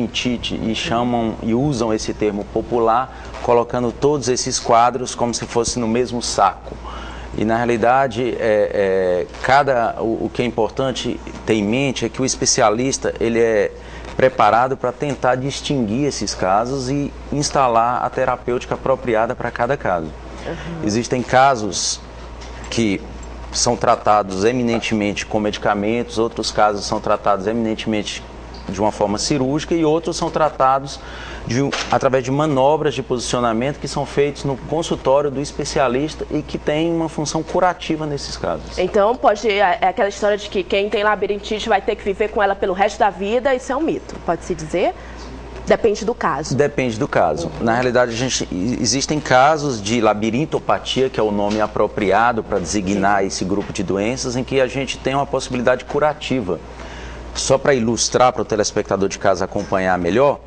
labirintite e chamam e usam esse termo popular, colocando todos esses quadros como se fosse no mesmo saco. E na realidade, o que é importante ter em mente é que o especialista ele é preparado para tentar distinguir esses casos e instalar a terapêutica apropriada para cada caso. Existem casos que são tratados eminentemente com medicamentos, outros casos são tratados eminentemente de uma forma cirúrgica e outros são tratados através de manobras de posicionamento que são feitos no consultório do especialista e que tem uma função curativa nesses casos. Então, é aquela história de que quem tem labirintite vai ter que viver com ela pelo resto da vida, isso é um mito, pode-se dizer? Depende do caso. Depende do caso. Na realidade, existem casos de labirintopatia, que é o nome apropriado para designar esse grupo de doenças, em que a gente tem uma possibilidade curativa. Só para ilustrar para o telespectador de casa acompanhar melhor,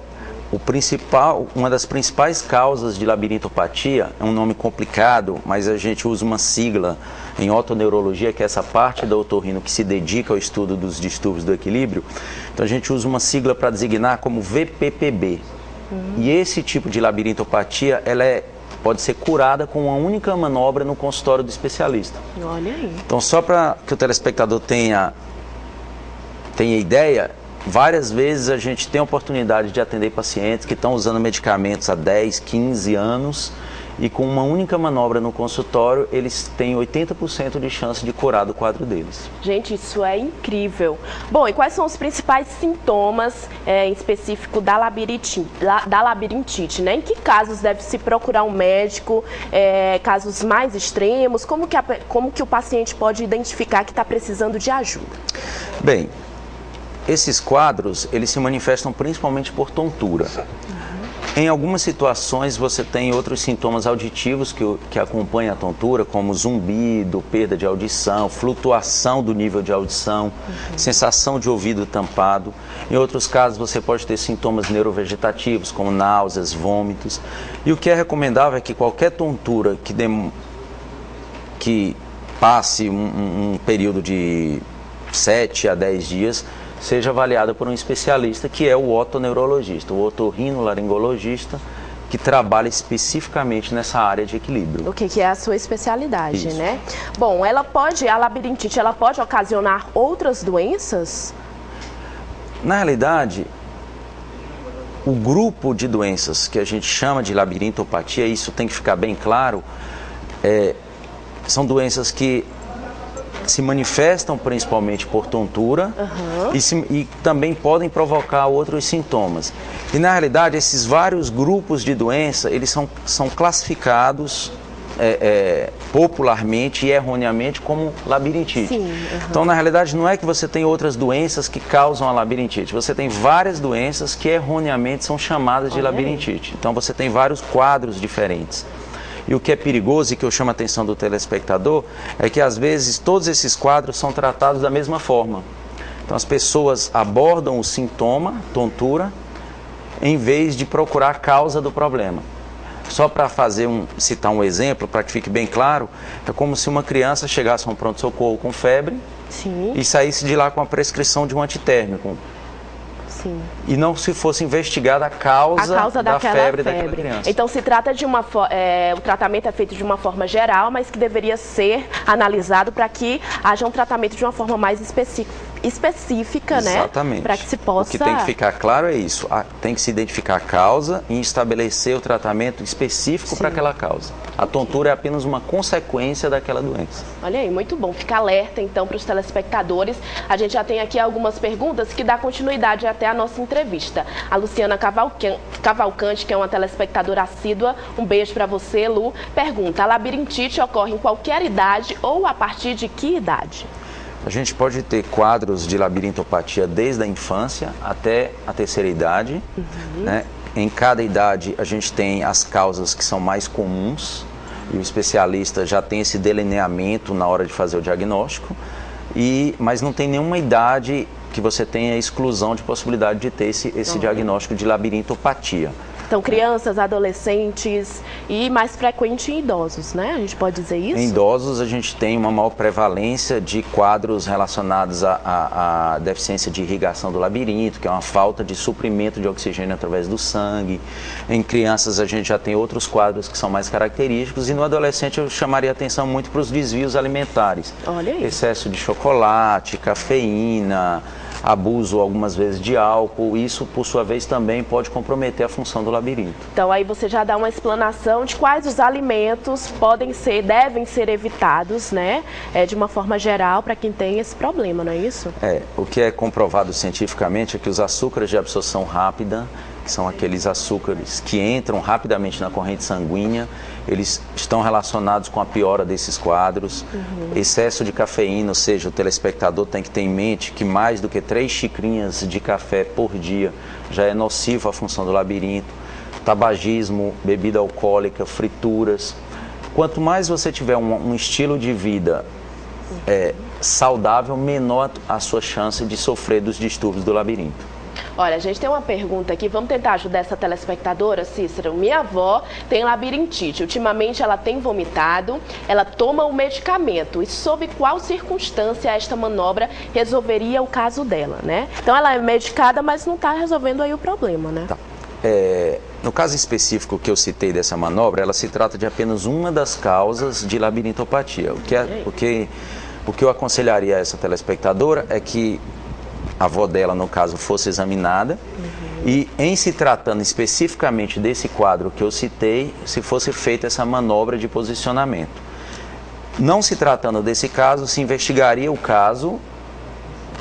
uma das principais causas de labirintopatia, é um nome complicado, mas a gente usa uma sigla em otoneurologia, que é essa parte da otorrino que se dedica ao estudo dos distúrbios do equilíbrio. Então a gente usa uma sigla para designar como VPPB. E esse tipo de labirintopatia, pode ser curada com uma única manobra no consultório do especialista. Olha aí. Então só para que o telespectador tenha ideia, várias vezes a gente tem a oportunidade de atender pacientes que estão usando medicamentos há 10, 15 anos e com uma única manobra no consultório, eles têm 80% de chance de curar do quadro deles. Gente, isso é incrível. Bom, e quais são os principais sintomas em específico da labirintite, né? Em que casos deve se procurar um médico, casos mais extremos, como que o paciente pode identificar que está precisando de ajuda? Bem, esses quadros, eles se manifestam principalmente por tontura. Em algumas situações você tem outros sintomas auditivos que acompanham a tontura, como zumbido, perda de audição, flutuação do nível de audição, sensação de ouvido tampado. Em outros casos você pode ter sintomas neurovegetativos, como náuseas, vômitos. E o que é recomendável é que qualquer tontura que passe um período de 7 a 10 dias, seja avaliada por um especialista, que é o otoneurologista, o otorrinolaringologista, que trabalha especificamente nessa área de equilíbrio. O que é a sua especialidade, Isso. Né? Bom, a labirintite, ela pode ocasionar outras doenças? Na realidade, o grupo de doenças que a gente chama de labirintopatia, isso tem que ficar bem claro, são doenças que se manifestam principalmente por tontura e também podem provocar outros sintomas. E na realidade esses vários grupos de doença, eles são classificados popularmente e erroneamente como labirintite. Sim, Então na realidade não é que você tem outras doenças que causam a labirintite, você tem várias doenças que erroneamente são chamadas de labirintite. Então você tem vários quadros diferentes. E o que é perigoso e que eu chamo a atenção do telespectador é que às vezes todos esses quadros são tratados da mesma forma. Então as pessoas abordam o sintoma, tontura, em vez de procurar a causa do problema. Só para citar um exemplo, para que fique bem claro, é como se uma criança chegasse a um pronto-socorro com febre e saísse de lá com a prescrição de um antitérmico. Sim. E não se fosse investigada a causa da febre daquela criança. Então se trata de o tratamento é feito de uma forma geral, mas que deveria ser analisado para que haja um tratamento de uma forma mais específica, né? Exatamente. Para que se possa... O que tem que ficar claro é isso, tem que se identificar a causa e estabelecer o tratamento específico para aquela causa. A tontura é apenas uma consequência daquela doença. Olha aí, muito bom. Fica alerta então para os telespectadores. A gente já tem aqui algumas perguntas que dá continuidade até a nossa entrevista. A Luciana Cavalcante, que é uma telespectadora assídua, um beijo para você, Lu, pergunta: a labirintite ocorre em qualquer idade ou a partir de que idade? A gente pode ter quadros de labirintopatia desde a infância até a terceira idade, né? Em cada idade a gente tem as causas que são mais comuns e o especialista já tem esse delineamento na hora de fazer o diagnóstico, mas não tem nenhuma idade que você tenha exclusão de possibilidade de ter esse diagnóstico de labirintopatia. Então, crianças, adolescentes e mais frequente em idosos, né? A gente pode dizer isso? Em idosos, a gente tem uma maior prevalência de quadros relacionados à deficiência de irrigação do labirinto, que é uma falta de suprimento de oxigênio através do sangue. Em crianças, a gente já tem outros quadros que são mais característicos. E no adolescente, eu chamaria atenção muito para os desvios alimentares. Olha aí. Excesso de chocolate, cafeína, abuso algumas vezes de álcool, isso por sua vez também pode comprometer a função do labirinto. Então aí você já dá uma explanação de quais os alimentos devem ser evitados, né? De uma forma geral para quem tem esse problema, não é isso? O que é comprovado cientificamente é que os açúcares de absorção rápida, que são aqueles açúcares que entram rapidamente na corrente sanguínea, eles estão relacionados com a piora desses quadros. Excesso de cafeína, ou seja, o telespectador tem que ter em mente que mais do que 3 xicrinhas de café por dia já é nocivo à função do labirinto. Tabagismo, bebida alcoólica, frituras. Quanto mais você tiver um estilo de vida saudável, menor a sua chance de sofrer dos distúrbios do labirinto. Olha, a gente tem uma pergunta aqui, vamos tentar ajudar essa telespectadora, Cícero. Minha avó tem labirintite, ultimamente ela tem vomitado, ela toma o medicamento e sob qual circunstância esta manobra resolveria o caso dela, né? Então ela é medicada, mas não está resolvendo aí o problema, né? Tá. No caso específico que eu citei dessa manobra, ela se trata de apenas uma das causas de labirintopatia. O que eu aconselharia a essa telespectadora é que a avó dela, no caso, fosse examinada e, em se tratando especificamente desse quadro que eu citei, se fosse feita essa manobra de posicionamento. Não se tratando desse caso, se investigaria o caso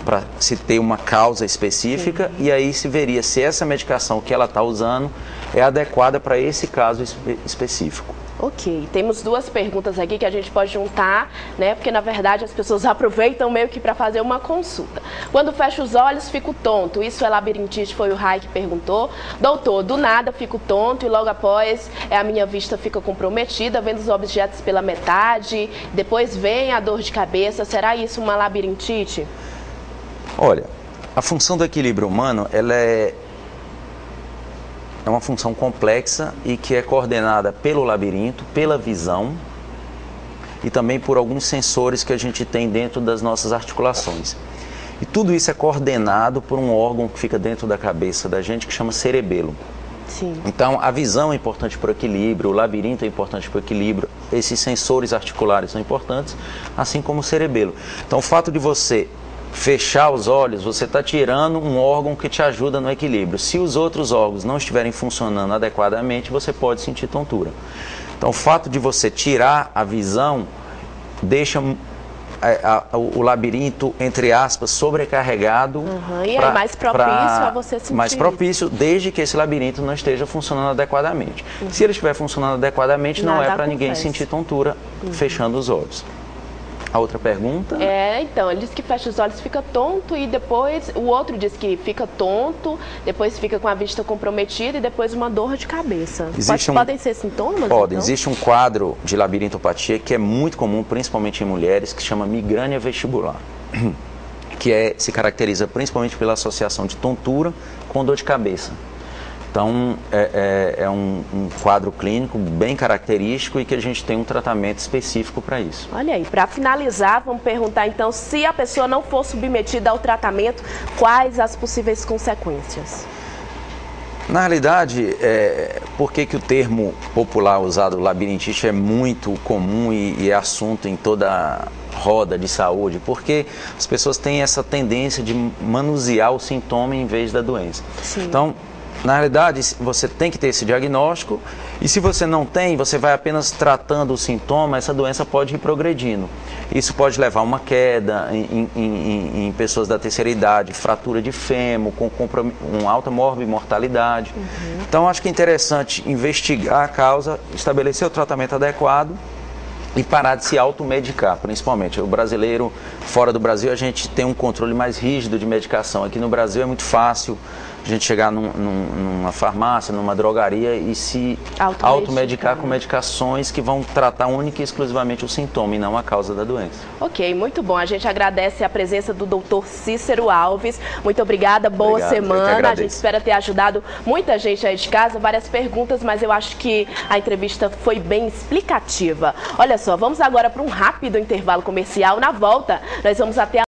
para se ter uma causa específica e aí se veria se essa medicação que ela está usando é adequada para esse caso específico. Ok, temos 2 perguntas aqui que a gente pode juntar, né? Porque na verdade as pessoas aproveitam meio que para fazer uma consulta. Quando fecho os olhos, fico tonto. Isso é labirintite? Foi o Rai que perguntou. Doutor, do nada fico tonto e logo após a minha vista fica comprometida, vendo os objetos pela metade. Depois vem a dor de cabeça. Será isso uma labirintite? Olha, a função do equilíbrio humano, ela é uma função complexa e que é coordenada pelo labirinto, pela visão e também por alguns sensores que a gente tem dentro das nossas articulações. E tudo isso é coordenado por um órgão que fica dentro da cabeça da gente que chama cerebelo. Sim. Então, a visão é importante para o equilíbrio, o labirinto é importante para o equilíbrio, esses sensores articulares são importantes, assim como o cerebelo. Então, o fato de você fechar os olhos, você está tirando um órgão que te ajuda no equilíbrio. Se os outros órgãos não estiverem funcionando adequadamente, você pode sentir tontura. Então, o fato de você tirar a visão deixa o labirinto, entre aspas, sobrecarregado. E é mais propício a você sentir. Mais propício, desde que esse labirinto não esteja funcionando adequadamente. Se ele estiver funcionando adequadamente, não é para ninguém sentir tontura fechando os olhos. A outra pergunta? Então, ele diz que fecha os olhos e fica tonto e depois o outro diz que fica tonto, depois fica com a vista comprometida e depois uma dor de cabeça. Podem ser sintomas? Podem. Então? Existe um quadro de labirintopatia que é muito comum, principalmente em mulheres, que se chama migrânia vestibular, que se caracteriza principalmente pela associação de tontura com dor de cabeça. Então, é um quadro clínico bem característico e que a gente tem um tratamento específico para isso. Olha aí, para finalizar, vamos perguntar então, se a pessoa não for submetida ao tratamento, quais as possíveis consequências? Na realidade, por que o termo popular usado, labirintite, é muito comum e é assunto em toda a roda de saúde? Porque as pessoas têm essa tendência de manusear o sintoma em vez da doença. Sim. Então, na realidade, você tem que ter esse diagnóstico e se você não tem, você vai apenas tratando o sintoma, essa doença pode ir progredindo. Isso pode levar a uma queda em pessoas da terceira idade, fratura de fêmur, com alta morbimortalidade. Então, acho que é interessante investigar a causa, estabelecer o tratamento adequado e parar de se automedicar, principalmente. O brasileiro, fora do Brasil, a gente tem um controle mais rígido de medicação. Aqui no Brasil é muito fácil a gente chegar numa farmácia, numa drogaria e se automedicar com medicações que vão tratar única e exclusivamente o sintoma e não a causa da doença. Ok, muito bom. A gente agradece a presença do Dr. Cícero Alves. Muito obrigada, boa semana. A gente espera ter ajudado muita gente aí de casa, várias perguntas, mas eu acho que a entrevista foi bem explicativa. Olha só, vamos agora para um rápido intervalo comercial. Na volta, nós vamos até